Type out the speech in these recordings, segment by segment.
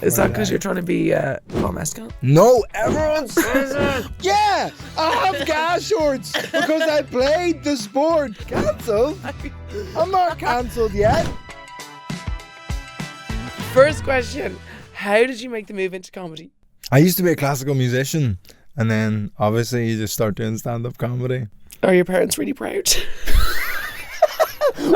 Is that because you're trying to be Paul Mescal? No, everyone says it. Yeah, I have gas shorts because I played the sport. Cancelled? I'm not cancelled yet. First question. How did you make the move into comedy? I used to be a classical musician, and then obviously you just start doing stand-up comedy. Are your parents really proud?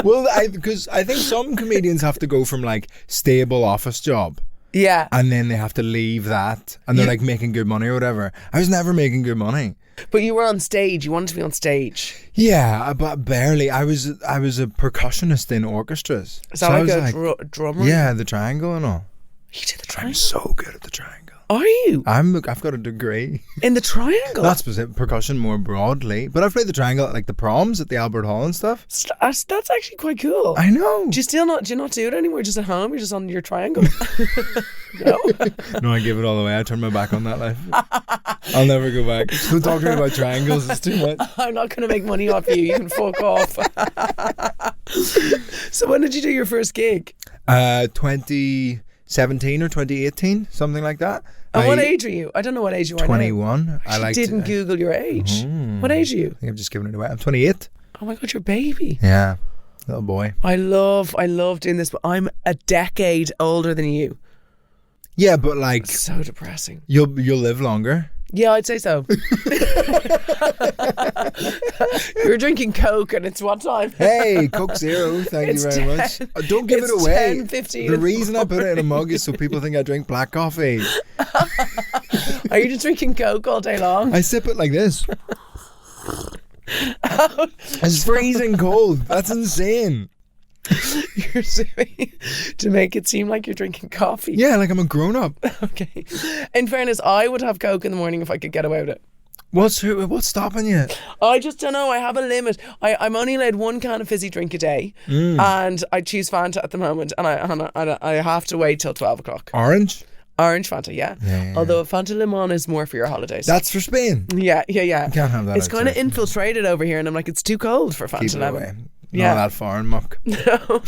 Well, because I think some comedians have to go from like stable office job. Yeah. And then they have to leave that and they're like making good money or whatever. I was never making good money. But you were on stage. You wanted to be on stage. Yeah, but barely. I was a percussionist in orchestras. So I was drummer? Yeah, the triangle and all. You did the triangle? I'm so good at the triangle. Are you? I've got a degree. In the triangle? Not specific percussion more broadly. But I've played the triangle at like the proms at the Albert Hall and stuff. That's actually quite cool. I know. Do you not do it anymore just at home? You're just on your triangle? No? No, I give it all away. I turn my back on that life. I'll never go back. Don't talk to me about triangles. It's too much. I'm not going to make money off you. You can fuck off. So when did you do your first gig? 2017 or 2018, something like that. And what age are you? I don't know what age you are 21. now. I didn't Google your age. What age are you? I think I'm just giving it away. I'm 28. Oh my God, you're a baby. Yeah, little boy. I love doing this, but I'm a decade older than you. Yeah, but like... It's so depressing. You'll live longer. Yeah, I'd say so. You're drinking Coke and it's what time? Hey, Coke Zero, thank you very much. Don't give it away. 10:15. The reason I put it in a mug is so people think I drink black coffee. Are you just drinking Coke all day long? I sip it like this. It's freezing cold. That's insane. You're sipping to make it seem like you're drinking coffee. Yeah, like I'm a grown-up. Okay. In fairness, I would have Coke in the morning if I could get away with it. What's stopping you? I just don't know. I have a limit. I'm only allowed one can of fizzy drink a day, and I choose Fanta at the moment, and I have to wait till 12 o'clock. Orange Fanta, yeah. Although Fanta Limon is more for your holidays. That's for Spain. Yeah. You can't have that. It's kind of infiltrated over here, and I'm like, it's too cold for Fanta Lemon. Away. Not that foreign muck. No.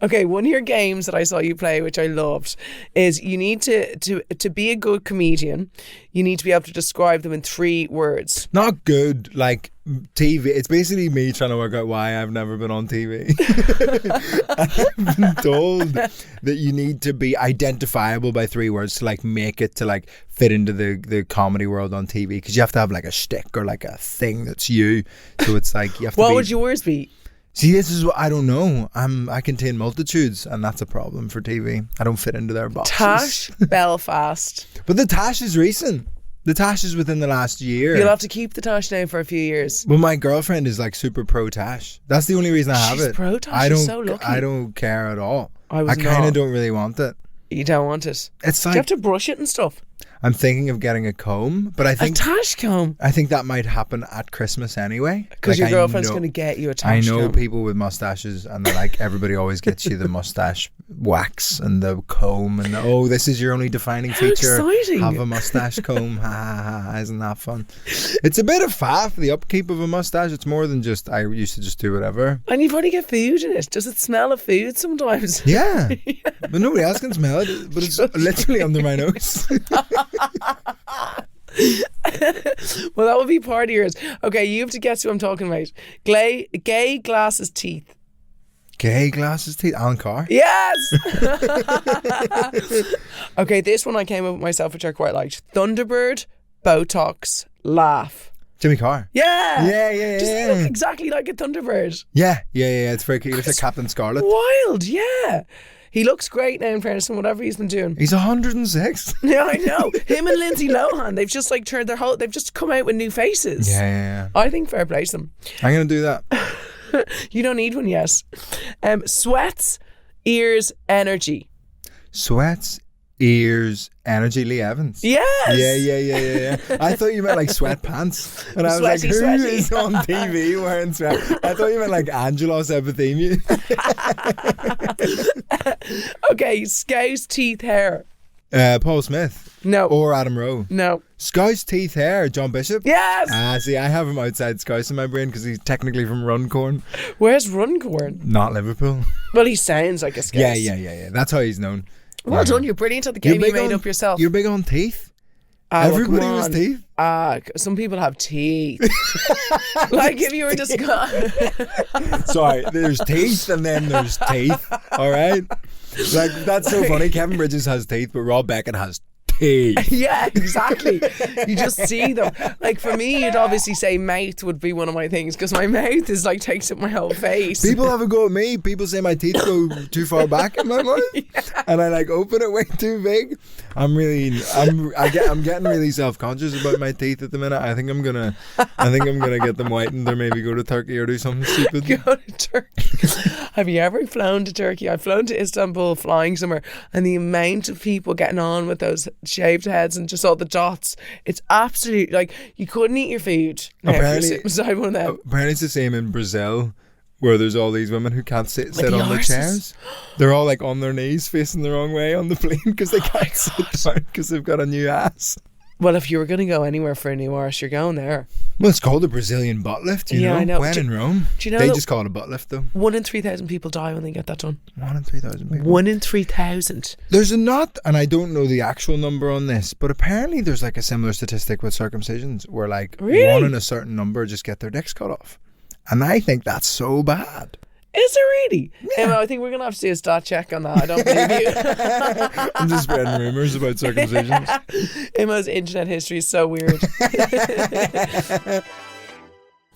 Okay, one of your games that I saw you play, which I loved, is you need to be a good comedian, you need to be able to describe them in 3 words. Not good, like TV. It's basically me trying to work out why I've never been on TV. I've been told that you need to be identifiable by 3 words to like make it to like fit into the comedy world on TV, because you have to have like a shtick or like a thing that's you. So it's like you have to. What would yours be? See, this is what I don't know. I contain multitudes, and that's a problem for TV. I don't fit into their boxes. Tash, Belfast. But the Tash is recent. The Tash is within the last year. You'll have to keep the Tash now for a few years. Well, my girlfriend is like super pro Tash. That's the only reason I have it. She's pro Tash. She's so lucky. I don't care at all. I kind of don't really want it. You don't want it? It's like, do you have to brush it and stuff? I'm thinking of getting a comb, but I think a Tash comb. I think that might happen at Christmas anyway. Because your girlfriend's going to get you a Tash comb. I know people with mustaches, and they're like, everybody always gets you the mustache wax and the comb, and this is your only defining feature. How exciting! Have a mustache comb. Ha ha ha! Isn't that fun? It's a bit of faff, the upkeep of a mustache. It's more than just I used to just do whatever. And you probably get food in it. Does it smell of food sometimes? Yeah, but nobody else can smell it. But it's literally under my nose. Well, that would be part of yours. Okay, you have to guess who I'm talking about. Gay glasses teeth. Gay glasses teeth. Alan Carr. Yes. Okay, this one I came up with myself, which I quite liked. Thunderbird, Botox, laugh. Jimmy Carr. Yeah. Yeah. Does he look exactly like a Thunderbird? Yeah. It's very cute. He looks like Captain Scarlet. Wild, yeah. He looks great now in fairness and whatever he's been doing. He's 106. Yeah, I know. Him and Lindsay Lohan, they've just like turned they've just come out with new faces. Yeah. I think fair play to them. I'm going to do that. You don't need one yet. Sweats, ears, energy. Sweats, ears, energy. Lee Evans. Yes. Yeah. I thought you meant like sweatpants. And I was like, who is on TV wearing sweats? I thought you meant like Angelos Epithemius. Okay, Scouse, teeth, hair. Paul Smith. No. Or Adam Rowe. No. Scouse, teeth, hair. John Bishop. Yes. See, I have him outside Scouse in my brain because he's technically from Runcorn. Where's Runcorn? Not Liverpool. Well, he sounds like a Scouse. Yeah. That's how he's known. Well done, you're brilliant at the game you made up yourself. You're big on teeth. Everybody was teeth. Some people have teeth. Like if you were just Sorry, there's teeth and then there's teeth. All right, like that's so funny. Kevin Bridges has teeth, but Rob Beckett has teeth. Yeah, exactly. You just see them. Like for me, you'd obviously say mouth would be one of my things because my mouth is like takes up my whole face. People have a go at me. People say my teeth go too far back in my mouth, and I like open it way too big. I'm getting really self-conscious about my teeth at the minute. I think I'm gonna get them whitened or maybe go to Turkey or do something stupid. Go to Turkey. Have you ever flown to Turkey? I've flown to Istanbul flying somewhere, and the amount of people getting on with those shaved heads and just all the dots, it's absolutely like you couldn't eat your food. Apparently, beside one of them. Apparently it's the same in Brazil, where there's all these women who can't sit on the chairs. They're all like on their knees facing the wrong way on the plane because they can't sit down because they've got a new ass. Well, if you were going to go anywhere for a new arse, you're going there. Well, it's called a Brazilian butt lift, you know? I know. When in Rome. Do you know they just call it a butt lift, though. 1 in 3,000 people die when they get that done. 1 in 3,000 people. 1 in 3,000. There's a not, and I don't know the actual number on this, but apparently there's like a similar statistic with circumcisions where like 1 in a certain number just get their dicks cut off. And I think that's so bad. Is it really? Yeah. I think we're going to have to do a stat check on that. I don't believe you. I'm just spreading rumours about circumcisions. Emo's internet history is so weird.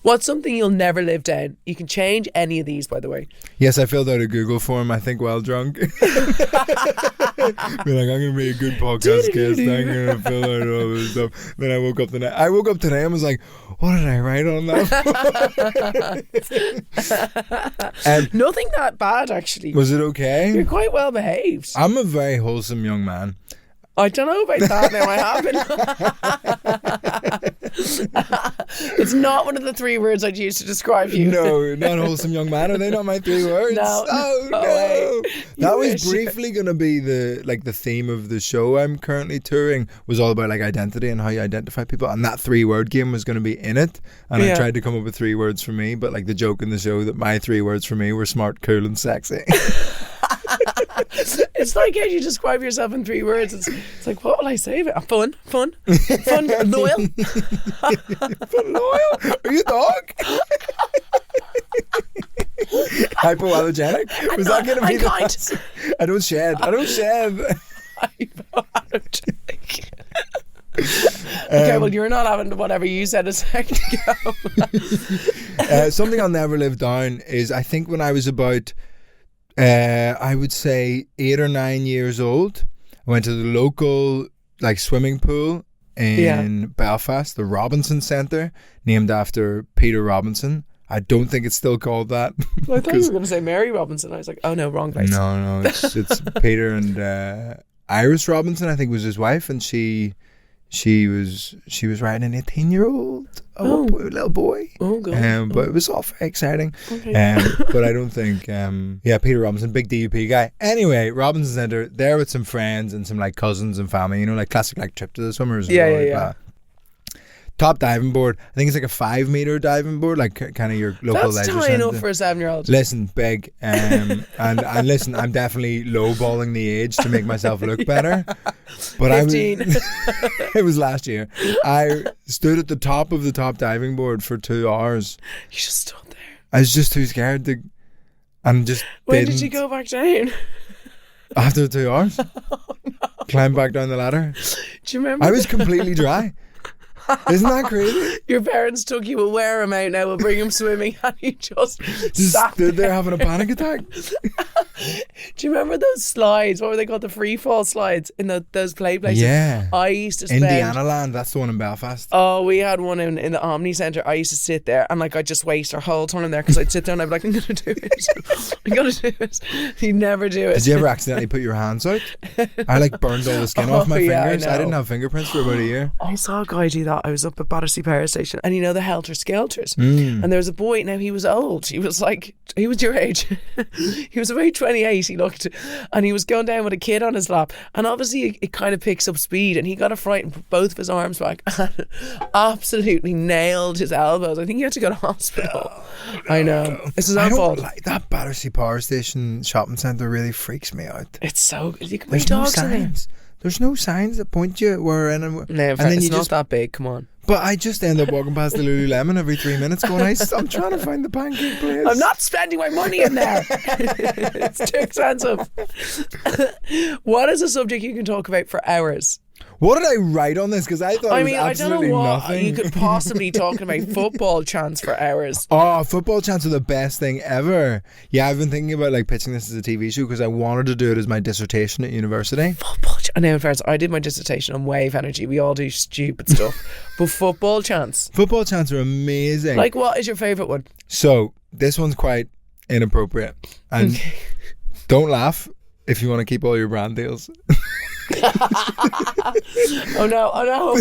What's something you'll never live down? You can change any of these, by the way. Yes, I filled out a Google form, I think, while drunk. Be like, I'm going to be a good podcast guest. I'm going to fill out all this stuff. Then I woke up today and was like, what did I write on that? Nothing that bad, actually. Was it okay? You're quite well behaved. I'm a very wholesome young man. I don't know about that now. I haven't. It's not one of the 3 words I'd use to describe you. No, not wholesome young man. Are they not my 3 words? No. Oh, no. That was briefly going to be the theme of the show I'm currently touring, was all about like identity and how you identify people. And that 3-word game was going to be in it. And I tried to come up with 3 words for me, but like the joke in the show that my 3 words for me were smart, cool and sexy. It's like how you describe yourself in 3 words. It's like, what will I say? Fun, loyal. Fun, loyal. Are you a dog? Hypoallergenic. Was that going to be the? I don't shed. Hypoallergenic. Okay, well, you're not having whatever you said a second ago. Something I'll never live down is, I think when I was about I would say 8 or 9 years old, I went to the local like swimming pool in Belfast, the Robinson Centre, named after Peter Robinson. I don't think it's still called that. Well, I thought you were going to say Mary Robinson. I was like, oh no, wrong place. No, it's Peter and Iris Robinson, I think, was his wife, and she was riding an 18-year-old little boy. Oh god! But it was all very exciting. Okay. But I don't think. Peter Robinson, big DUP guy. Anyway, Robinson Centre, there with some friends and some like cousins and family. You know, like classic like trip to the swimmers. Yeah. Top diving board. I think it's like a 5-meter diving board, like kind of your local leisure centre. That's tiny enough for a 7-year-old. Listen, big. And listen, I'm definitely lowballing the age to make myself look better. But 15. It was last year. I stood at the top of the top diving board for 2 hours. You just stood there. I was just too scared to, and just When did you go back down? After 2 hours. Oh, no. Climbed back down the ladder. Do you remember? I was completely dry. Isn't that crazy? Your parents took you, we'll wear him out now, we'll bring him swimming, and you just stood there having a panic attack. Do you remember those slides? What were they called? The free fall slides in those play places? Yeah. I used to spend Indiana Land, that's the one in Belfast. Oh, we had one in the Omni Centre. I used to sit there and like I'd just waste our whole time there because I'd sit there and I'd be like, I'm going to do it. I'm going to do it. You'd never do it. Did you ever accidentally put your hands out? I like burned all the skin off my fingers. I didn't have fingerprints for about a year. I saw a guy do that that. I was up at Battersea Power Station, and you know the Helter Skelters, and there was a boy. Now he was old. He was your age. He was about 28. He looked, and he was going down with a kid on his lap, and obviously it kind of picks up speed, and he got a fright and put both of his arms back, and absolutely nailed his elbows. I think he had to go to hospital. I know. This is our fault. Like that Battersea Power Station shopping centre really freaks me out. It's so you can There's no signs. There's no signs that point you where in and no, then it's you not just that big. Come on. But I just end up walking past the Lululemon every 3 minutes going, I'm trying to find the pancake place. I'm not spending my money in there. It's too expensive. What is a subject you can talk about for hours? What did I write on this? Because I thought it was I don't absolutely know what nothing. you could possibly talk about football chants for hours. Oh, football chants are the best thing ever. Yeah, I've been thinking about like pitching this as a TV show because I wanted to do it as my dissertation at university. Football chants. Now, in fairness, I did my dissertation on wave energy. We all do stupid stuff. But football chants. Football chants are amazing. Like, what is your favourite one? So, this one's quite inappropriate. And don't laugh if you want to keep all your brand deals. Oh no.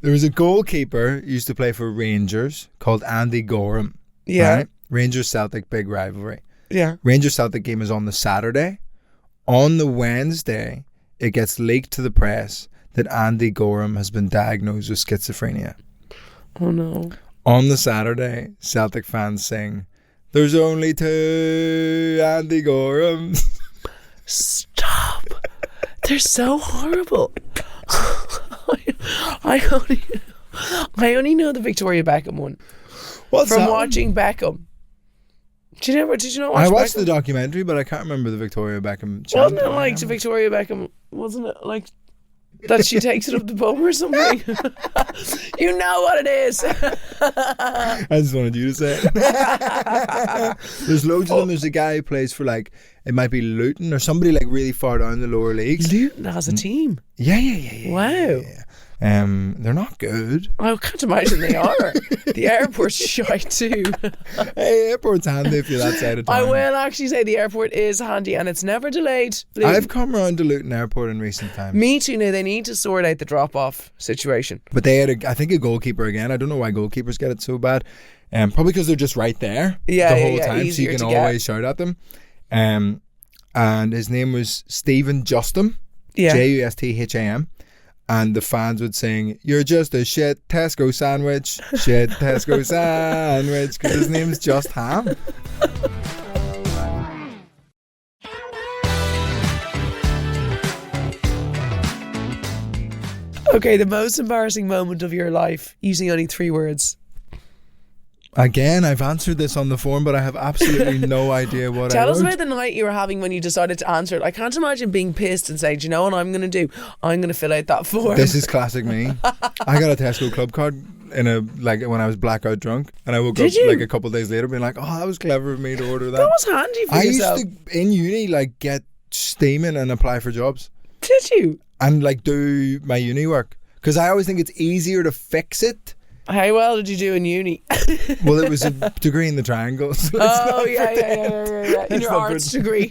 There was a goalkeeper who used to play for Rangers called Andy Gorham. Yeah. Right? Rangers Celtic, big rivalry. Yeah. Rangers Celtic game is on the Saturday. On the Wednesday, it gets leaked to the press that Andy Gorham has been diagnosed with schizophrenia. Oh no. On the Saturday, Celtic fans sing, "There's only two Andy Gorhams." Stop. They're so horrible. I only know the Victoria Beckham one. What's from that watching Beckham. Did you not watch I watched Beckham? the documentary, but I can't remember the Victoria Beckham chant. Wasn't it like to Victoria Beckham? Wasn't it like that she takes it up the bum or something? You know what it is. I just wanted you to say it. There's loads of them. There's a guy who plays for like, it might be Luton or somebody like really far down the lower leagues. Luton has a team. Yeah. Wow. Yeah. They're not good. I can't imagine they are. The airport's shite too. Hey, airport's handy if you're that side of town. I will actually say the airport is handy and it's never delayed. I've come around to Luton Airport in recent times. Me too. Now they need to sort out the drop-off situation. But they had, I think, a goalkeeper again. I don't know why goalkeepers get it so bad. Probably because they're just right there the whole time, so you can always shout at them. And his name was Stephen Justham, Justham. And the fans would sing, "You're just a shit Tesco sandwich, shit Tesco sandwich," because his name's Just Ham. Okay, the most embarrassing moment of your life, using only 3 words. Again, I've answered this on the form, but I have absolutely no idea what Tell I us wrote. about the night you were having when you decided to answer it. I can't imagine being pissed and saying, "Do you know what I'm going to do? I'm going to fill out that form." This is classic me. I got a Tesco club card when I was blackout drunk, and I woke up like a couple of days later being like, "Oh, that was clever of me to order that." That was handy for yourself. I used to, in uni, like get steaming and apply for jobs. Did you? And like do my uni work, because I always think it's easier to fix it. How well did you do in uni? Well, it was a degree in the triangles. So yeah. In your arts degree.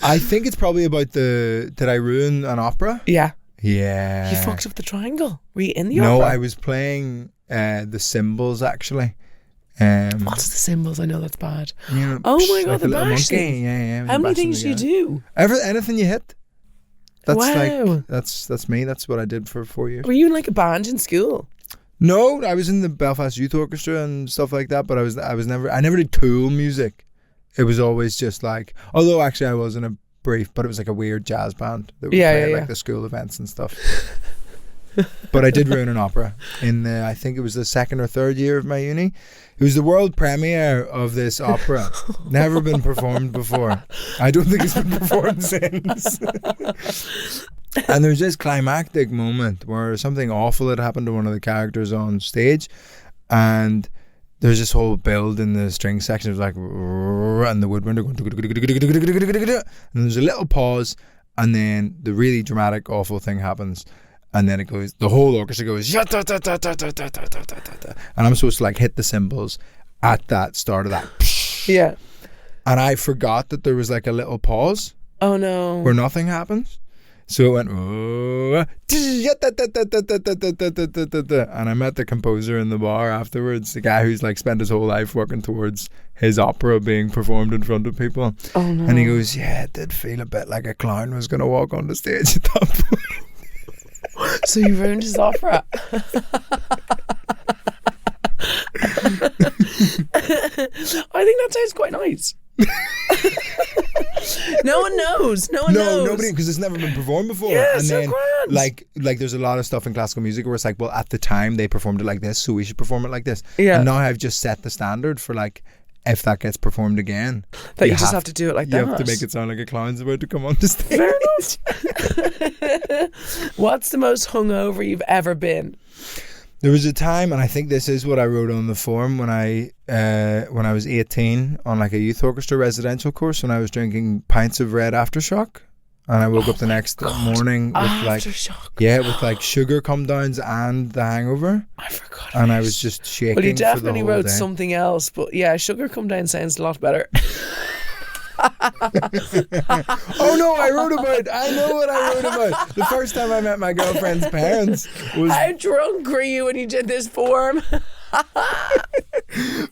I think it's probably about did I ruin an opera? Yeah. Yeah. You fucked up the triangle. Were you in the opera? opera? No, I was playing the cymbals actually. What's the cymbals? I know that's bad. You know, oh my god, like the bashing. Yeah. How many things do you do? Anything you hit. That's wow. That's me. That's what I did for 4 years. Were you in like a band in school? No, I was in the Belfast Youth Orchestra and stuff like that. But I never did cool music. It was always just like, although actually I was in a brief, but it was like a weird jazz band that would play at like the school events and stuff. But I did ruin an opera in I think it was the 2nd or 3rd year of my uni. It was the world premiere of this opera. Never been performed before. I don't think it's been performed since. And there's this climactic moment where something awful had happened to one of the characters on stage, and there's this whole build in the string section. It was like, and the woodwind are going, and there's a little pause, and then the really dramatic, awful thing happens. And then it goes, the whole orchestra goes, and I'm supposed to like hit the cymbals at that start of that. Yeah. And I forgot that there was like a little pause. Oh no. Where nothing happens. So it went, oh, and I met the composer in the bar afterwards, the guy who's like spent his whole life working towards his opera being performed in front of people. Oh no. And he goes, yeah, it did feel a bit like a clown was going to walk on the stage at that point. So you ruined his opera. I think that sounds quite nice. No one knows. No, nobody, because it's never been performed before. Yeah, and so then, grand. like there's a lot of stuff in classical music where it's like, well, at the time they performed it like this, so we should perform it like this. Yeah. And now I've just set the standard for like, if that gets performed again, that you just have to do it like that. You have to make it sound like a clown's about to come on the stage. Fair enough. What's the most hungover you've ever been? There was a time, and I think this is what I wrote on the form when I was 18 on like a youth orchestra residential course, when I was drinking pints of red aftershock, and I woke up the next morning with with like sugar come downs and the hangover. I forgot. And I was just shaking. Well, he definitely for the whole wrote day. something else, but yeah, sugar come down sounds a lot better. Oh no, I know what I wrote about. The first time I met my girlfriend's parents was... How drunk were you when you did this form?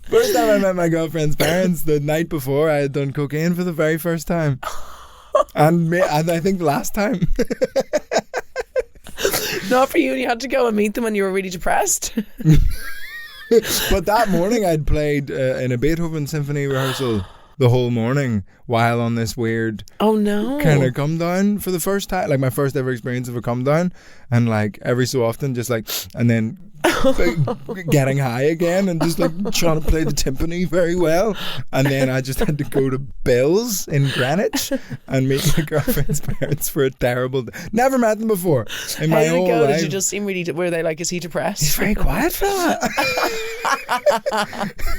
First time I met my girlfriend's parents, the night before, I had done cocaine for the very first time. And I think the last time. Not for you, and you had to go and meet them when you were really depressed. But that morning I'd played in a Beethoven symphony rehearsal the whole morning while on this weird kind of come down for the first time, like my first ever experience of a come down, and like every so often just like, and then getting high again and just like trying to play the timpani very well, and then I just had to go to Bill's in Greenwich and meet my girlfriend's parents for a terrible day. Never met them before in my whole life. Did you just seem really, were they like, is he depressed? He's very quiet fella.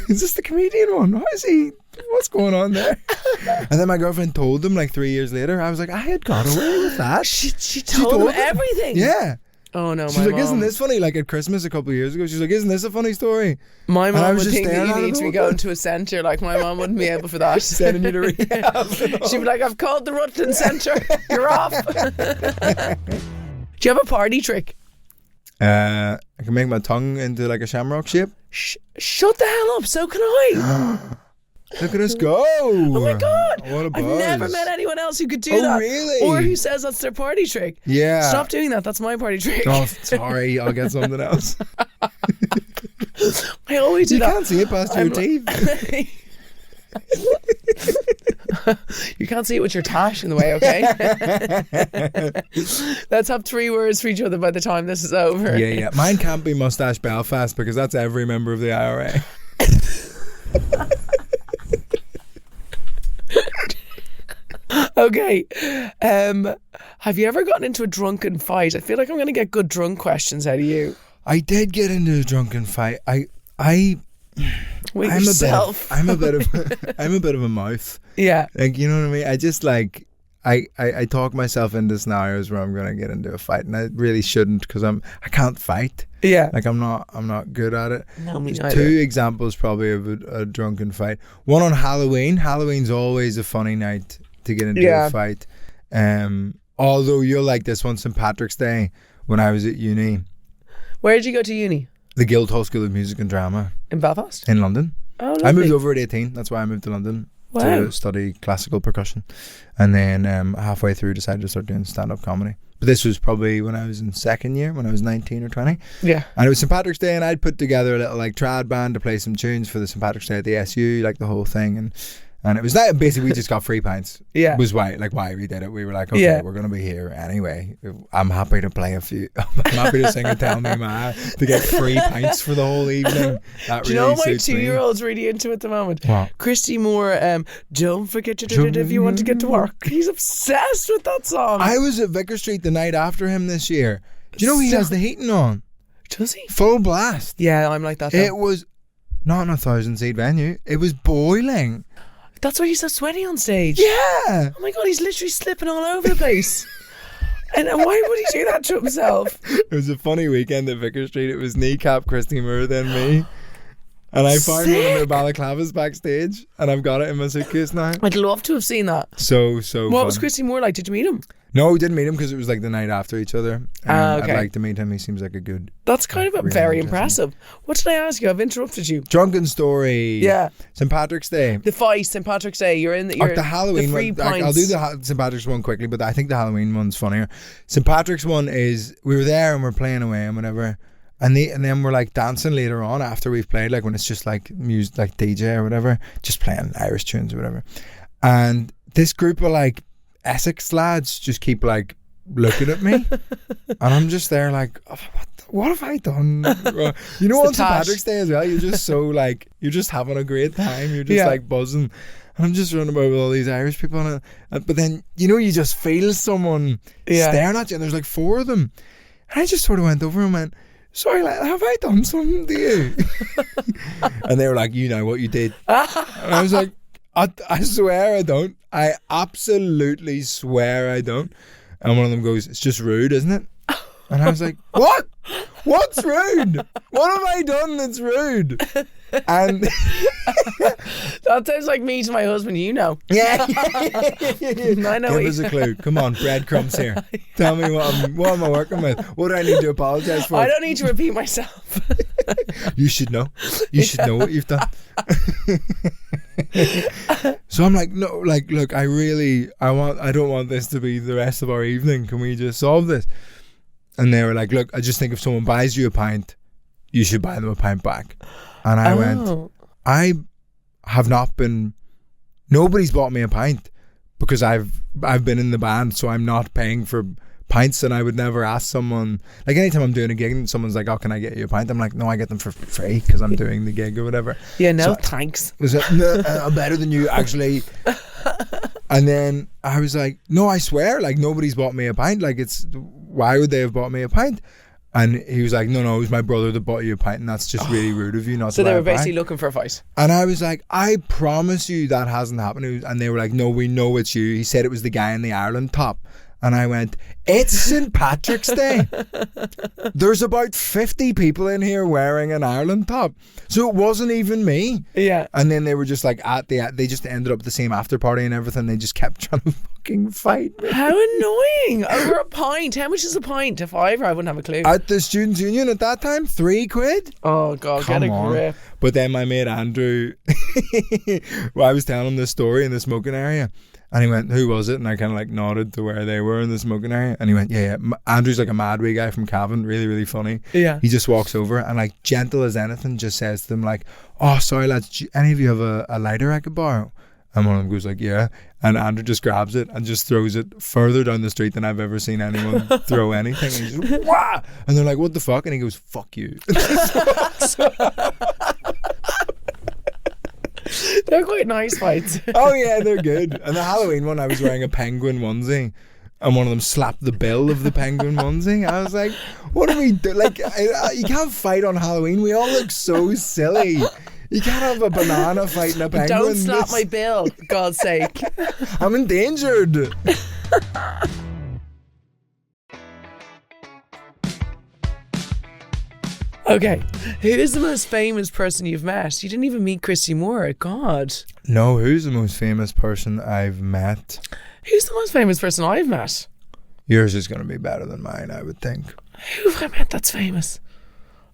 Is this the comedian one? How is he? What's going on there? And then my girlfriend told him like 3 years later. I was like, I had got away with that. She told him everything. Yeah. Oh no, she's like, isn't this funny? Like at Christmas a couple of years ago, she's like, isn't this a funny story? My mum would think that you need to be going to a centre. Like my mum wouldn't be able for that. Sending you to rehab. She'd be like, I've called the Rutland Centre. You're off. Do you have a party trick? I can make my tongue into like a shamrock shape. Shut the hell up. So can I. Look at us go. Oh my God. What a buzz. I've never met anyone else who could do that. Oh really? Or who says that's their party trick. Yeah. Stop doing that. That's my party trick. Oh, sorry. I'll get something else. I always do you that. You can't see it past your teeth. You can't see it with your tash in the way, okay? Let's have 3 words for each other by the time this is over. Yeah. Mine can't be Mustache Belfast because that's every member of the IRA. Okay. Have you ever gotten into a drunken fight? I feel like I'm going to get good drunk questions out of you. I did get into a drunken fight. I'm a bit of a mouth. Yeah. Like, you know what I mean? I just like I talk myself into scenarios where I'm going to get into a fight, and I really shouldn't because I can't fight. Yeah. Like I'm not good at it. No, me There's neither. 2 examples probably of a drunken fight. One on Halloween. Halloween's always a funny night to get into a fight. Although you'll like this one, St. Patrick's Day, when I was at uni. Where did you go to uni? The Guildhall School of Music and Drama. In Belfast? In London. Oh, lovely. I moved over at 18. That's why I moved to London. Wow. To study classical percussion. And then halfway through decided to start doing stand-up comedy. But this was probably when I was in second year, when I was 19 or 20. Yeah. And it was St. Patrick's Day, and I'd put together a little like trad band to play some tunes for the St. Patrick's Day at the SU, like the whole thing. And it was that basically we just got free pints. Yeah. Was why we did it. We were like, okay, we're going to be here anyway. I'm happy to play a few. I'm happy to sing a Tell Me Ma to get free pints for the whole evening. That Do you know what my 2-year-old's really into at the moment? What? Christy Moore, don't forget your ticket if you want to get to work. He's obsessed with that song. I was at Vicar Street the night after him this year. Do you know he has the heating on? Does he? Full blast. Yeah, I'm like that though. It was not in a 1,000-seat venue. It was boiling. That's why he's so sweaty on stage. Yeah. Oh my God, he's literally slipping all over the place. And why would he do that to himself? It was a funny weekend at Vicar Street. It was kneecap Christy Moore, then me. And I found one of their Sick. balaclavas backstage, and I've got it in my suitcase now. I'd love to have seen that. So What fun. was Christy Moore like? Did you meet him? No, we didn't meet him because it was like the night after each other. Okay. I'd like to meet him. He seems like a good... That's kind of really very interesting. impressive. What did I ask you? I've interrupted you. Drunken story. Yeah. St. Patrick's Day. The fight, St. Patrick's Day. You're in the... You're The Halloween the free one. I'll pints. do the St. Patrick's one quickly, but I think the Halloween one's funnier. St. Patrick's one is we were there and we're playing away and whatever, and then we're like dancing later on after we've played, like when it's just like music, like DJ or whatever, just playing Irish tunes or whatever. And this group of like Essex lads just keep like looking at me, and I'm just there like, oh, what have I done? You know, on St. Patrick's Day as well, you're just so like, you're just having a great time, you're just like buzzing, and I'm just running about with all these Irish people on it. But then, you know, you just feel someone staring at you, and there's like 4 of them, and I just sort of went over and went, sorry, like, have I done something to you? And they were like, you know what you did. And I was like, I swear I don't. I absolutely swear I don't. And one of them goes, it's just rude, isn't it? And I was like, what? What's rude? What have I done that's rude? And that sounds like me to my husband, you know. yeah. I know. Give us a clue. Come on, breadcrumbs here. Tell me what am I working with? What do I need to apologise for? I don't need to repeat myself. You should know. You should know what you've done. So I'm like, no, like, look, I don't want this to be the rest of our evening. Can we just solve this? And they were like, look, I just think if someone buys you a pint, you should buy them a pint back. And I went, I have not been, nobody's bought me a pint because I've been in the band, so I'm not paying for pints, and I would never ask someone, like anytime I'm doing a gig and someone's like, oh, can I get you a pint? I'm like, no, I get them for free because I'm doing the gig or whatever. Yeah, no, so, thanks. Was it, no, I'm better than you actually. And then I was like, no, I swear, like nobody's bought me a pint. Like why would they have bought me a pint? And he was like, no, it was my brother that bought you a pint, and that's just really rude of you not to So buy they were a pint. basically looking for a fight. And I was like, I promise you that hasn't happened. And they were like, no, we know it's you. He said it was the guy in the Ireland top. And I went, it's St. Patrick's Day. There's about 50 people in here wearing an Ireland top. So it wasn't even me. Yeah. And then they were just like they just ended up at the same after party and everything. They just kept trying to fucking fight me. How annoying. Over a pint. How much is a pint? If I wouldn't have a clue. At the Students' Union at that time, £3. Oh, God, Come get a on. grip. But then my mate Andrew, well, I was telling him this story in the smoking area. And he went, who was it? And I kind of like nodded to where they were in the smoking area. And he went, yeah. Andrew's like a mad wee guy from Cavan, really, really funny. Yeah. He just walks over and like gentle as anything just says to them like, oh, sorry lads, do any of you have a lighter I could borrow? And one of them goes like, yeah. And Andrew just grabs it and just throws it further down the street than I've ever seen anyone throw anything. And he's just, wah! And they're like, what the fuck? And he goes, fuck you. They're quite nice fights. Oh yeah, they're good. And the Halloween one, I was wearing a penguin onesie, and one of them slapped the bill of the penguin onesie. I was like, what do we do? Like, you can't fight on Halloween. We all look so silly. You can't have a banana fighting a penguin. Don't slap my bill, God's sake. I'm endangered. Okay, who is the most famous person you've met? You didn't even meet Christy Moore. God. No, who's the most famous person I've met? Who's the most famous person I've met? Yours is going to be better than mine, I would think. Who have I met that's famous?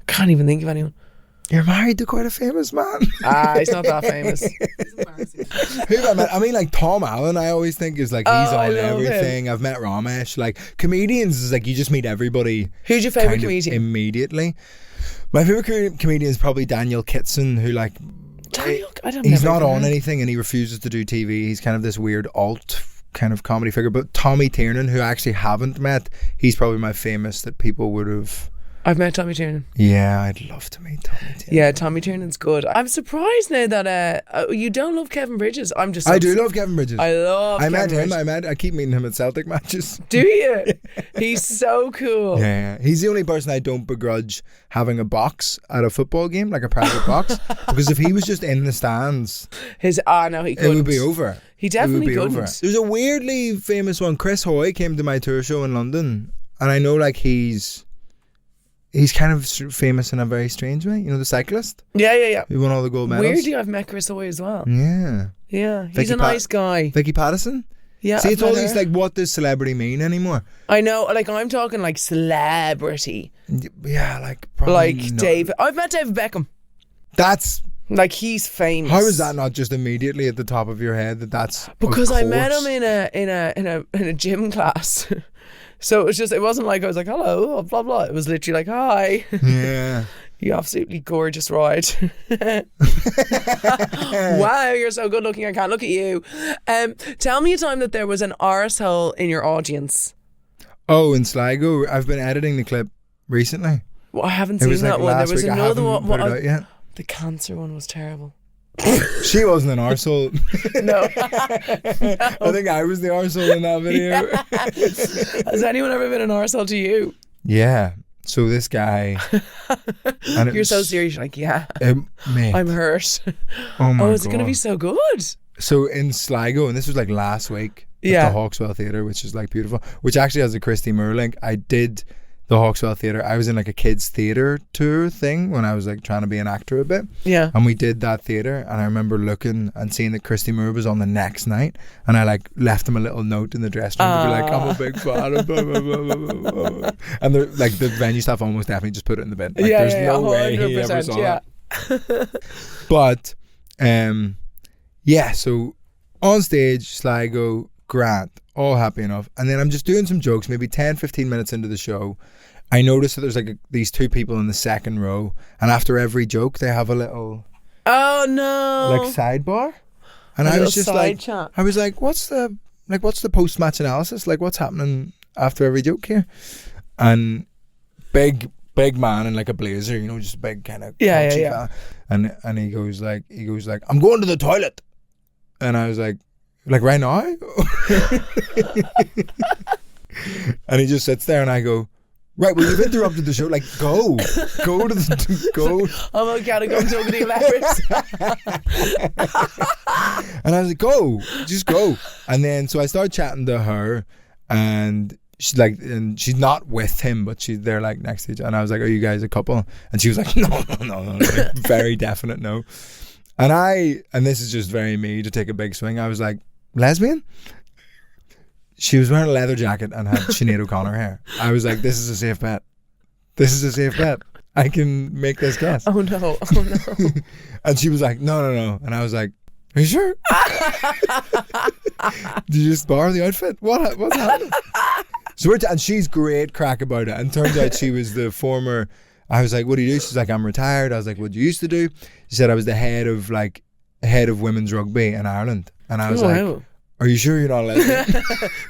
I can't even think of anyone. You're married to quite a famous man. He's not that famous. Who have I met? I mean, like Tom Allen, I always think is like, he's I on love everything. I've met Ramesh. Like comedians is like, you just meet everybody. Who's your favourite kind of comedian? Immediately. My favourite comedian is probably Daniel Kitson, who like, he's not on anything and he refuses to do TV. He's kind of this weird alt kind of comedy figure. But Tommy Tiernan, who I actually haven't met, he's probably my famous that people would have. I've met Tommy Tiernan. Yeah, I'd love to meet Tommy Tiernan. Yeah, Tommy Tiernan's good. I'm surprised now that you don't love Kevin Bridges. I do love Kevin Bridges. I love I Kevin met him. Bridges. I keep meeting him at Celtic matches. Do you? He's so cool. Yeah, he's the only person I don't begrudge having a box at a football game, like a private box, because if he was just in the stands, No, he couldn't. it would be over. He definitely couldn't. There's a weirdly famous one. Chris Hoy came to my tour show in London, and I know like he's he's kind of famous in a very strange way. You know, the cyclist? Yeah. Who won all the gold medals? Weirdly, I've met Chris Hoy as well. Yeah. Yeah, he's a nice guy. Vicky Pattison? Yeah. See, it's all these, like, what does celebrity mean anymore? I know, like, I'm talking, like, celebrity. Yeah, like, probably like, David. I've met David Beckham. That's... Like, he's famous. How is that not just immediately at the top of your head that's... Because I met him in a gym class. So it wasn't like I was like, hello, blah, blah. It was literally like, hi. Yeah. You absolutely gorgeous ride. Wow, you're so good looking. I can't look at you. Tell me a time that there was an arsehole in your audience. Oh, in Sligo. I've been editing the clip recently. Well, I haven't seen that one. There was another one. Put it out yet. The cancer one was terrible. She wasn't an arsehole. No. I think I was the arsehole in that video. Yeah. Has anyone ever been an arsehole to you? Yeah. So this guy... And you're so serious. You're like, yeah. Mate. I'm hurt. Oh my God. Is it going to be so good? So in Sligo, and this was like last week, at the Hawkswell Theatre, which is like beautiful, which actually has a Christy Moore link. I did the Hawkswell Theatre. I was in like a kids theatre tour thing when I was like trying to be an actor a bit. Yeah. And we did that theatre, and I remember looking and seeing that Christy Moore was on the next night, and I like left him a little note in the dressing room to be like, I'm a big fan of blah, blah, blah, blah, blah. And like the venue staff almost definitely just put it in the bin. Like, there's no way he ever saw it. But so on stage, Sligo, Grant, all happy enough, and then I'm just doing some jokes, maybe 10-15 minutes into the show. I notice that there's like these two people in the second row, and after every joke they have a little like sidebar, and I was just like chat. I was like, what's the post-match analysis, like what's happening after every joke here? And big man in like a blazer, you know, just a big kind of fella. And he goes like I'm going to the toilet, and I was like right now? And he just sits there, and I go, right, well, you've interrupted the show, like go to the go. Oh my God, I'm going to the hilarious. And I was like, just go. And then so I started chatting to her, and she's like, and she's not with him, but she's there like next to each other. And I was like, are you guys a couple? And she was like, no, like, very definite no. And this is just very me to take a big swing. I was like, lesbian? She was wearing a leather jacket and had Sinead O'Connor hair. I was like, this is a safe bet. I can make this guess. Oh no. And she was like, no. And I was like, are you sure? Did you just borrow the outfit? What's happening? So and she's great crack about it. And turns out she was the former... I was like, what do you do? She's like, I'm retired. I was like, what do you used to do? She said I was the head of women's rugby in Ireland. And I was like, are you sure you're not a lesbian?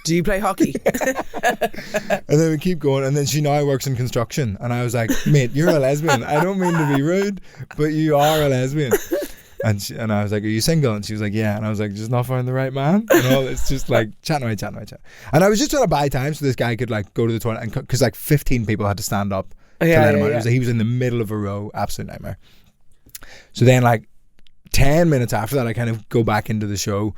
Do you play hockey? And then we keep going, and then she now works in construction, and I was like, mate, you're a lesbian. I don't mean to be rude, but you are a lesbian. And I was like, are you single? And she was like, yeah. And I was like, just not found the right man. And all it's just like chatting away. And I was just trying to buy time so this guy could like go to the toilet, and because like 15 people had to stand up to let him out. It was like, he was in the middle of a row, absolute nightmare. So then like 10 minutes after that, I kind of go back into the show.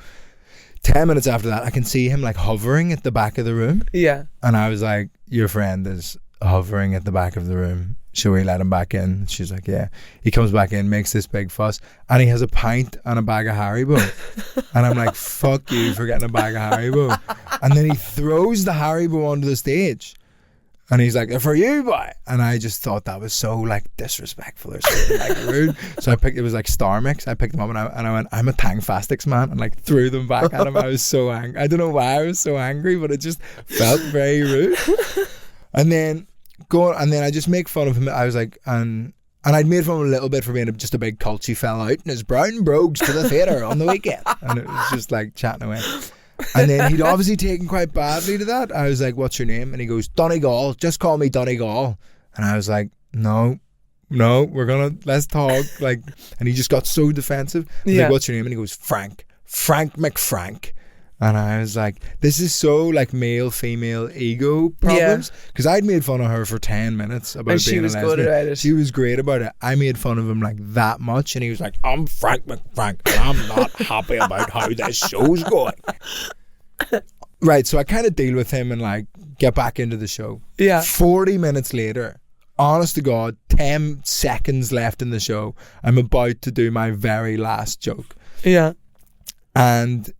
10 minutes after that, I can see him like hovering at the back of the room. Yeah. And I was like, your friend is hovering at the back of the room. Shall we let him back in? She's like, yeah. He comes back in, makes this big fuss, and he has a pint and a bag of Haribo. And I'm like, fuck you for getting a bag of Haribo. And then he throws the Haribo onto the stage. And he's like, for you, boy. And I just thought that was so like disrespectful or something, like rude. So it was like Star Mix. I picked them up and I went, I'm a Tang Fastics man, and like threw them back at him. I was so angry. I don't know why I was so angry, but it just felt very rude. And then I just make fun of him. I was like, and I'd made fun of him a little bit for being just a big culty fella out in his brown brogues to the theatre on the weekend. And it was just like chatting away. And then he'd obviously taken quite badly to that. I was like, what's your name? And he goes, Donegal, just call me Donegal. And I was like, no, let's talk. Like, and he just got so defensive. I was like, what's your name? And he goes, Frank McFrank. And I was like, this is so like male female ego problems, because I'd made fun of her for 10 minutes about being a lesbian. And she was good at it. She was great about it. I made fun of him like that much, and he was like, I'm Frank McFrank, and I'm not happy about how this show's going. Right, so I kind of deal with him and like get back into the show. 40 minutes later, honest to God, 10 seconds left in the show. I'm about to do my very last joke. Yeah. And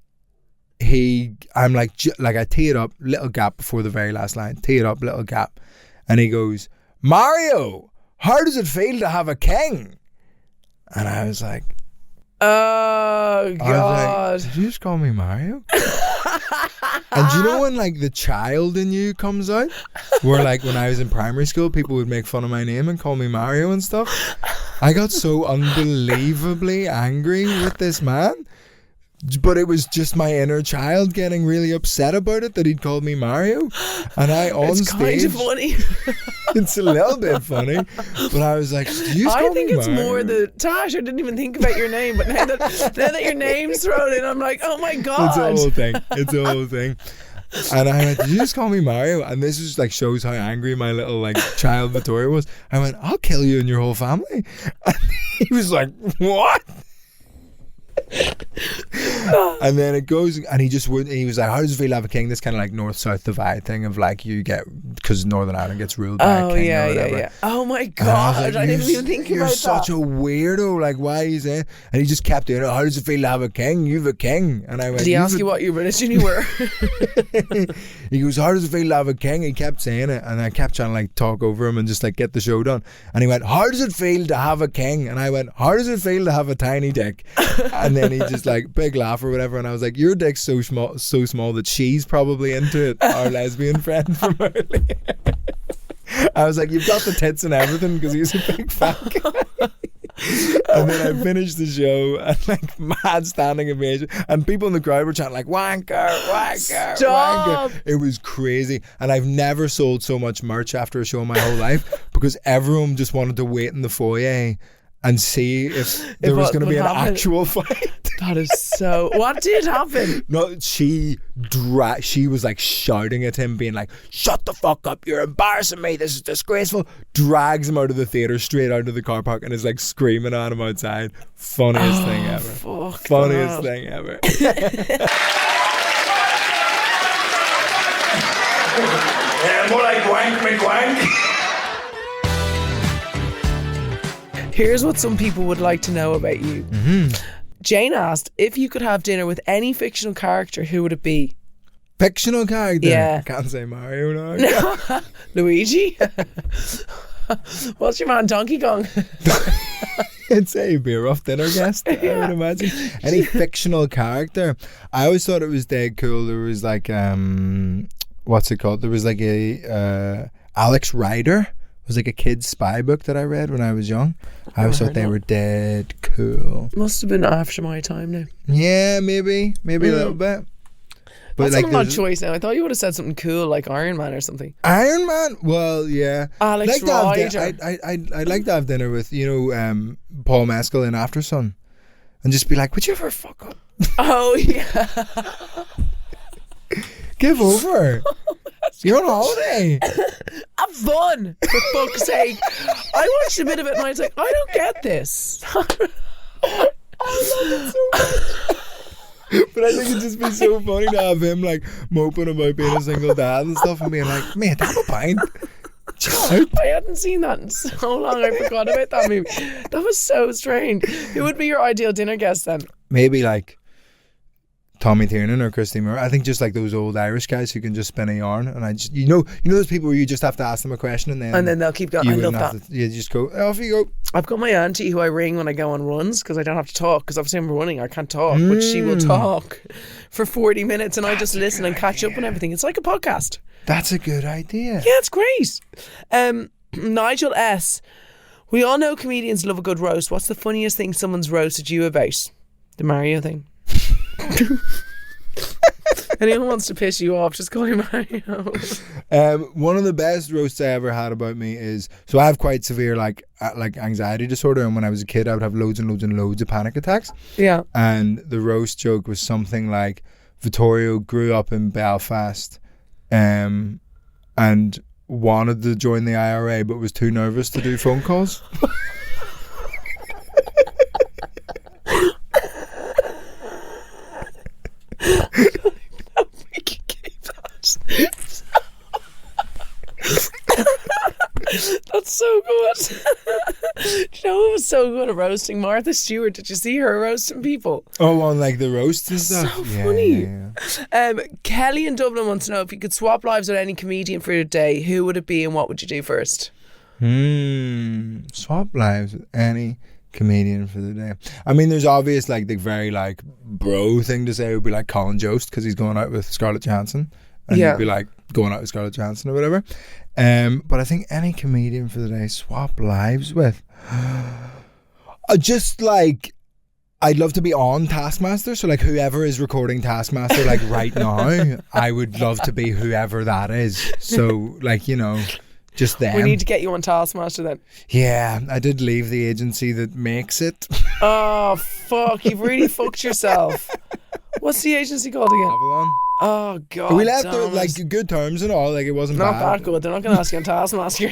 I'm like I tee it up, little gap before the very last line. Tee it up, little gap. And he goes, Mario, how does it feel to have a king? And I was like, oh, God. Did you just call me Mario? And do you know when like the child in you comes out? Where like when I was in primary school, people would make fun of my name and call me Mario and stuff. I got so unbelievably angry with this man. But it was just my inner child getting really upset about it that he'd called me Mario. And I on it's stage... It's kind of funny. It's a little bit funny. But I was like, did you just call think me it's Mario? more the... Tash, I didn't even think about your name. But now that your name's thrown in, I'm like, oh my God. It's a whole thing. And I went, did you just call me Mario? And this just like shows how angry my little like child Vittorio was. I went, I'll kill you and your whole family. And he was like, what? And then it goes, and he just wouldn't. He was like, "How does it feel to have a king?" This kind of like north-south divide thing of like you get because Northern Ireland gets ruled by a king or whatever. Yeah. Oh my God! I didn't even think about that. You're such a weirdo. Like, why are you saying? And he just kept doing it. How does it feel to have a king? You've a king. And I went, did he ask you what your religion you were? He goes, how does it feel to have a king? He kept saying it, and I kept trying to like talk over him and just like get the show done. And he went, how does it feel to have a king? And I went, how does it feel to have a tiny dick? And then he just like big laugh or whatever, and I was like, your dick's so small that she's probably into it, our lesbian friend from earlier. I was like, you've got the tits and everything, because he's a big fat guy. And then I finished the show and like mad standing ovation, and people in the crowd were chanting like wanker, wanker, Stop. wanker. It was crazy. And I've never sold so much merch after a show in my whole life, because everyone just wanted to wait in the foyer and see if there was going to be an actual fight. That is so... What did happen? No, she was like shouting at him, being like, shut the fuck up, you're embarrassing me, this is disgraceful. Drags him out of the theatre, straight out of the car park, and is like screaming at him outside. Funniest thing ever. Funniest thing ever. Yeah, more like wank McWank. Here's what some people would like to know about you. Mm-hmm. Jane asked, if you could have dinner with any fictional character, who would it be? Fictional character? Yeah. Can't say Mario now. Luigi? What's your man, Donkey Kong? I'd say he'd be a rough dinner guest, I would imagine. Any fictional character? I always thought it was dead cool. There was like, what's it called? There was like a Alex Rider. It was like a kid's spy book that I read when I was young. I always thought they were dead cool. Must have been after my time now. Yeah, maybe a little bit. But that's like, an odd choice now. I thought you would have said something cool like Iron Man or something. Iron Man? Well, yeah. Alex Rider. I'd like to have dinner with, Paul Mescal in After Sun, and just be like, would you ever fuck up? Oh, yeah. Give over. You're on holiday. Have fun, for fuck's sake. I watched a bit of it and I was like, I don't get this. I love it so much. But I think it'd just be so funny to have him like moping about being a single dad and stuff, and being like, mate, have a pint. I hadn't seen that in so long. I forgot about that movie. That was so strange. Who would be your ideal dinner guest then? Maybe like Tommy Tiernan or Christy Moore. I think just like those old Irish guys who can just spin a yarn, and I just you know those people where you just have to ask them a question and then they'll keep going. I love that. You just go, off you go. I've got my auntie who I ring when I go on runs because I don't have to talk, because obviously I'm running, I can't talk, but she will talk for 40 minutes and I just listen and catch up on everything. It's like a podcast. That's a good idea. Yeah, it's great. Nigel S. We all know comedians love a good roast. What's the funniest thing someone's roasted you about? The Mario thing. Anyone wants to piss you off, just call him Mario. One of the best roasts I ever had about me is, so I have quite severe like anxiety disorder, and when I was a kid I would have loads and loads and loads of panic attacks. Yeah. And the roast joke was something like, Vittorio grew up in Belfast and wanted to join the IRA but was too nervous to do phone calls. That's so good. Do you know who was so good at roasting? Martha Stewart. Did you see her roasting people? Oh, on like the roasts and stuff. So funny. Kelly in Dublin wants to know if you could swap lives with any comedian for a day, who would it be and what would you do first? Swap lives with any comedian for the day. I mean, there's obvious like the very like bro thing to say would be like Colin Jost because he's going out with Scarlett Johansson, and you'd be like going out with Scarlett Johansson or whatever. But I think any comedian for the day swap lives with. Just like I'd love to be on Taskmaster, so like whoever is recording Taskmaster like right now, I would love to be whoever that is. So like, you know, just them. We need to get you on Taskmaster then. Yeah, I did leave the agency that makes it. Oh fuck, you've really fucked yourself. What's the agency called again? Avalon. Oh god. We left it like good terms and all, like it wasn't not bad. that good. They're not going to ask you on Taskmaster.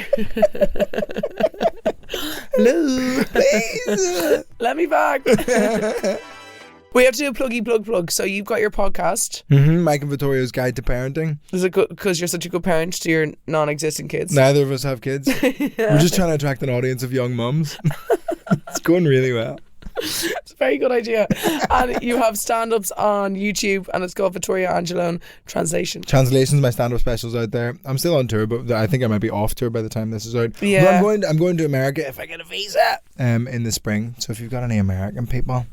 Hello, Please. let me back. We have to do a plug. So you've got your podcast. Mike and Vittorio's Guide to Parenting. Is it good because you're such a good parent to your non-existent kids? Neither of us have kids. We're just trying to attract an audience of young mums. It's going really well. It's a very good idea. And you have stand-ups on YouTube, and it's called Vittorio Angelone Translations. My stand-up specials out there. I'm still on tour, but I think I might be off tour by the time this is out. Yeah. But I'm going to America if I get a visa in the spring. So if you've got any American people,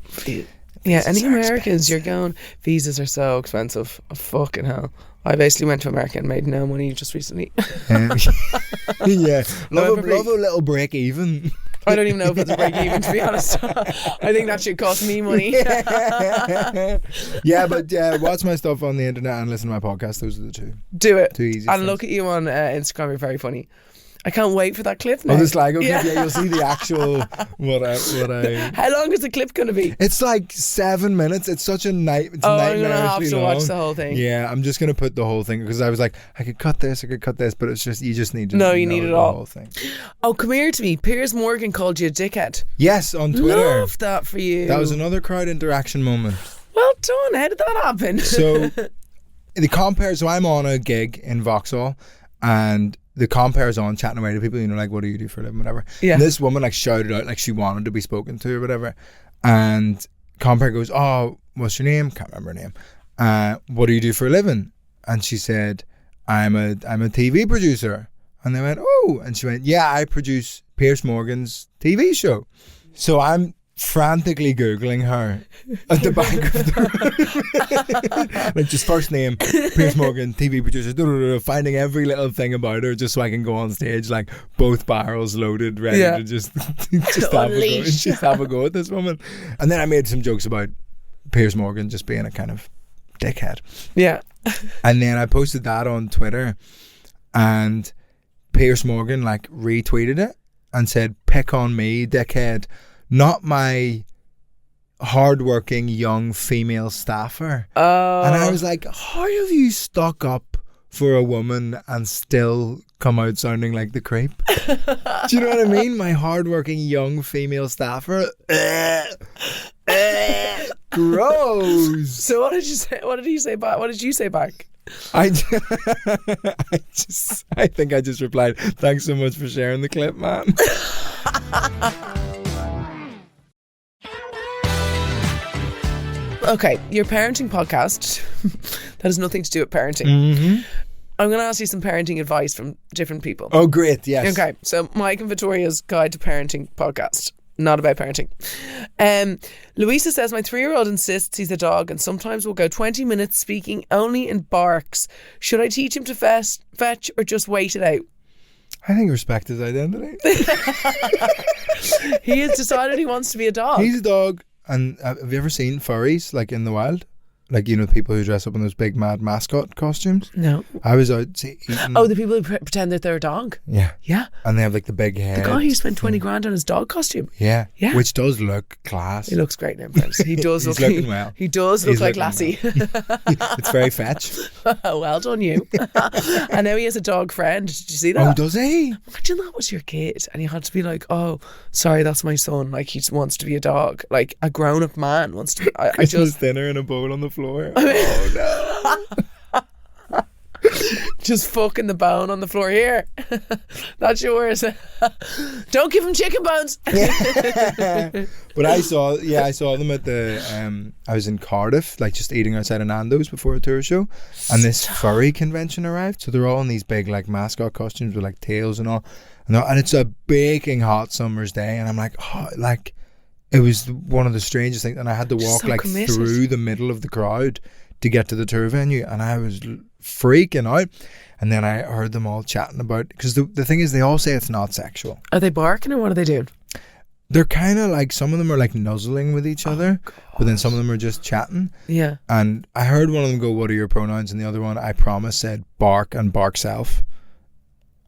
yeah, any Americans, expensive. you're going. Visas are so expensive. Oh, fucking hell. I basically went to America and made no money just recently. Yeah, love a little break even. I don't even know if it's a break even, to be honest. I think that should cost me money. Yeah, but watch my stuff on the internet and listen to my podcast. Those are the two. Do it. Too easy. And look at you on Instagram. You're very funny. I can't wait for that clip now. Oh, the Sligo clip. Yeah, you'll see the actual what I. How long is the clip going to be? It's like 7 minutes. It's such a night. It's I'm going to have to long. watch the whole thing. Yeah, I'm just going to put the whole thing because I was like, I could cut this, but it's just you just need to. No, you need it the all. Whole thing. Oh, come here to me. Piers Morgan called you a dickhead. Yes, on Twitter. Love that for you. That was another crowd interaction moment. Well done. How did that happen? So the compare. So I'm on a gig in Vauxhall, and the compare's on chatting away to people, you know, like, what do you do for a living, whatever. Yeah. And this woman like shouted out like she wanted to be spoken to or whatever, and compare goes, "Oh, what's your name?" Can't remember her name. What do you do for a living? And she said, I'm a TV producer. And they went, "Oh," and she went, "Yeah, I produce Piers Morgan's TV show." So I'm frantically googling her at the back of the like just first name, Piers Morgan, TV producer, finding every little thing about her just so I can go on stage like both barrels loaded, ready to just have a go at this woman. And then I made some jokes about Piers Morgan just being a kind of dickhead. Yeah. And then I posted that on Twitter, and Piers Morgan like retweeted it and said, "Pick on me, dickhead, not my hardworking young female staffer." And I was like, how have you stuck up for a woman and still come out sounding like the creep? Do you know what I mean? My hardworking young female staffer. Gross. So what did you say? What did he say back? What did you say back? I think I just replied, "Thanks so much for sharing the clip, man." Okay, your parenting podcast that has nothing to do with parenting. I'm going to ask you some parenting advice from different people. Oh, great, yes. Okay, so Mike and Vittoria's Guide to Parenting podcast. Not about parenting. Louisa says, my 3-year-old insists he's a dog and sometimes will go 20 minutes speaking only in barks. Should I teach him to fetch or just wait it out? I think respect his identity. He has decided he wants to be a dog. He's a dog. And have you ever seen furries like in the wild? Like, you know, people who dress up in those big mad mascot costumes? No. I was out eating. Oh, the people who pretend that they're a dog? Yeah. Yeah. And they have like the big head. The guy who spent 20 grand on his dog costume. Yeah. Yeah. Which does look class. He looks great now, friends. He does He's look looking well. He does look He's like looking Lassie. It's very fetch. Well done, you. And now he has a dog friend. Did you see that? Oh, does he? Imagine that was your kid and you had to be like, "Oh, sorry, that's my son. Like, he just wants to be a dog. Like, a grown-up man wants to be." I Christmas just dinner in a bowl on the floor. Do Oh, no. you Just fucking the bone on the floor. Here. That's yours. Don't give him chicken bones. But I saw them at the I was in Cardiff, like just eating outside of Nando's before a tour show, and this furry convention arrived. So they're all in these big like mascot costumes with like tails and all, and it's a baking hot summer's day, and I'm like, oh, like it was one of the strangest things, and I had to walk like through the middle of the crowd to get to the tour venue, and I was freaking out. And then I heard them all chatting about, because the thing is, they all say it's not sexual. Are they barking or what are they doing? They're kind of like, some of them are like nuzzling with each other, but then some of them are just chatting. Yeah. And I heard one of them go, "What are your pronouns?" And the other one, I promise, said bark and bark self.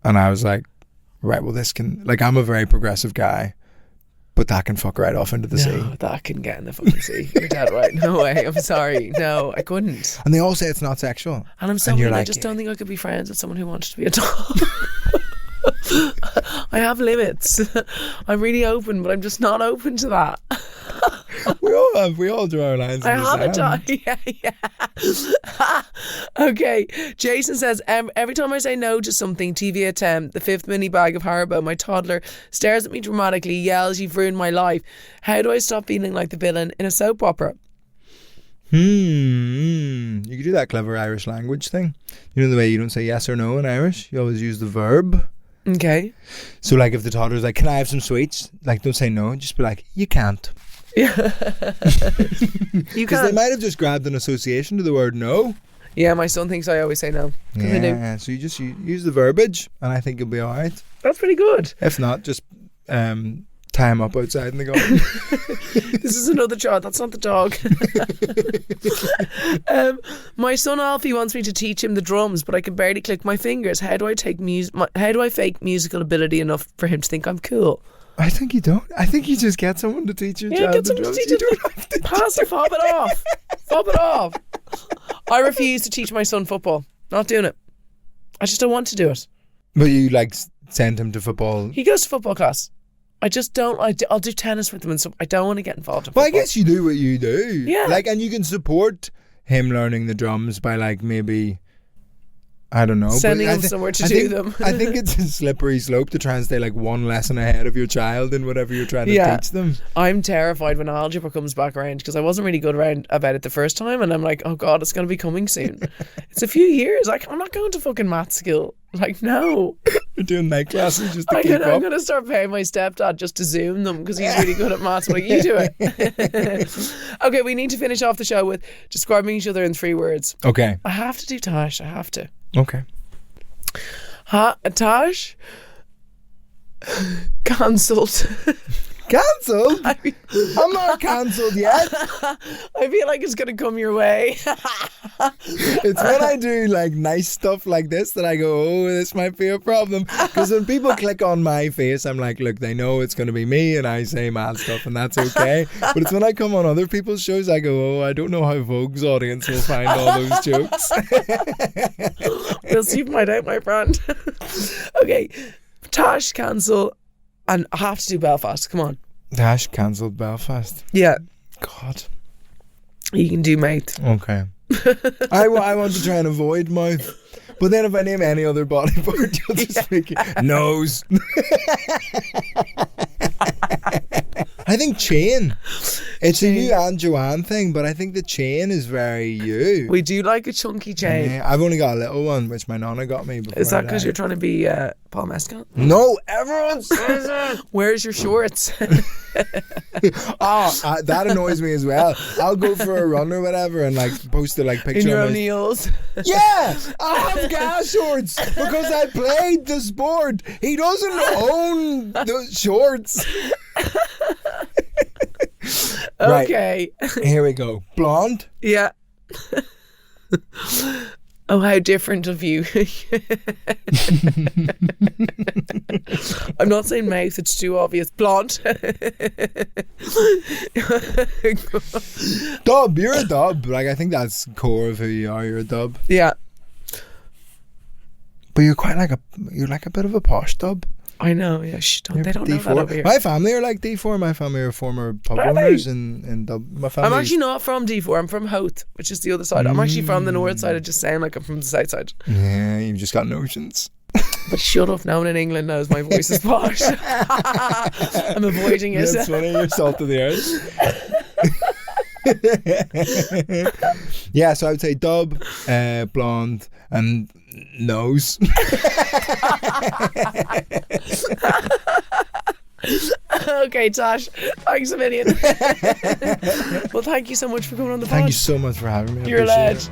And I was like, right, well, this can, like, I'm a very progressive guy, but that can fuck right off into the sea. No, that can get in the fucking sea. You're dead right. No way. I'm sorry. No, I couldn't. And they all say it's not sexual. And I'm someone, I just don't think I could be friends with someone who wants to be a dog. I have limits. I'm really open, but I'm just not open to that. We all draw our lines. I have a dog. Yeah. Okay. Jason says, every time I say no to something, TV at 10, the fifth mini bag of Haribo, my toddler stares at me dramatically, yells, "You've ruined my life." How do I stop feeling like the villain in a soap opera? You could do that clever Irish language thing. You know the way you don't say yes or no in Irish? You always use the verb. Okay. So like if the toddler's like, "Can I have some sweets?" Like, don't say no, just be like, "You can't." Yeah. Because they might have just grabbed an association to the word no. Yeah, my son thinks I always say no. Yeah, so you just use the verbiage, and I think you'll be alright. That's pretty good. If not, just tie him up outside in the garden. This is another child. That's not the dog. My son Alfie wants me to teach him the drums, but I can barely click my fingers. How do I fake musical ability enough for him to think I'm cool? I think you don't. I think you just get someone to teach your child the drums. You don't have to pass it. Fob it off. Fob it off. I refuse to teach my son football. Not doing it. I just don't want to do it. But you like send him to football? He goes to football class. I just don't. I'll do tennis with him and stuff. I don't want to get involved in football. Well, I guess you do what you do. Yeah. Like, and you can support him learning the drums by like maybe, I don't know, sending him somewhere to do them. I think it's a slippery slope to try and stay like one lesson ahead of your child in whatever you're trying to teach them. I'm terrified when algebra comes back around because I wasn't really good about it the first time, and I'm like, oh God, it's going to be coming soon. It's a few years. Like, I'm not going to fucking math school. Like, no. You're doing night classes just to keep up. I'm going to start paying my stepdad just to Zoom them because he's really good at maths. Like, you do it. Okay, we need to finish off the show with describing each other in 3 words. Okay. I have to do Tash. I have to. Okay. Tash? Cancelled. Cancelled? I'm not cancelled yet. I feel like it's going to come your way. It's when I do like nice stuff like this that I go, oh, this might be a problem. Because when people click on my face, I'm like, look, they know it's going to be me and I say mad stuff and that's okay. But it's when I come on other people's shows, I go, oh, I don't know how Vogue's audience will find all those jokes. We'll see, find out, my friend. Okay, Tash, cancel. And I have to do Belfast. Come on. Tash cancelled Belfast. Yeah. God. You can do mouth. Okay. I want to try and avoid mouth. But then if I name any other body part, you'll just make it. Nose. I think chain. It's a you and Joanne thing, but I think the chain is very you. We do like a chunky chain. Yeah, I've only got a little one, which my nonna got me. Is that because you're trying to be Paul Mescal? No, everyone says it. Where's your shorts? That annoys me as well. I'll go for a run or whatever and like post a like picture in your of O'Neill's. Yeah, I have gas shorts because I played the sport. He doesn't own the shorts. Okay. Right. Here we go. Blonde? Yeah. Oh, how different of you. I'm not saying mouth, it's too obvious. Blonde. Dub, you're a dub. Like, I think that's core of who you are. You're a dub. Yeah. But you're quite like you're like a bit of a posh dub. I know, yeah. They don't know that over here. My family are like D4. My family are former pub owners in Dublin. My family. I'm actually not from D4. I'm from Howth, which is the other side. I'm actually from the north side. I just sound like I'm from the south side. Yeah, you've just got notions. But shut up, no one in England knows my voice is posh. I'm avoiding it. That's funny, you're salt of the earth. Yeah, so I would say dub, blonde, and nose. Okay, Tash, thanks a million. Well, thank you so much for coming on the pod. Thank you so much for having me. You're a lad.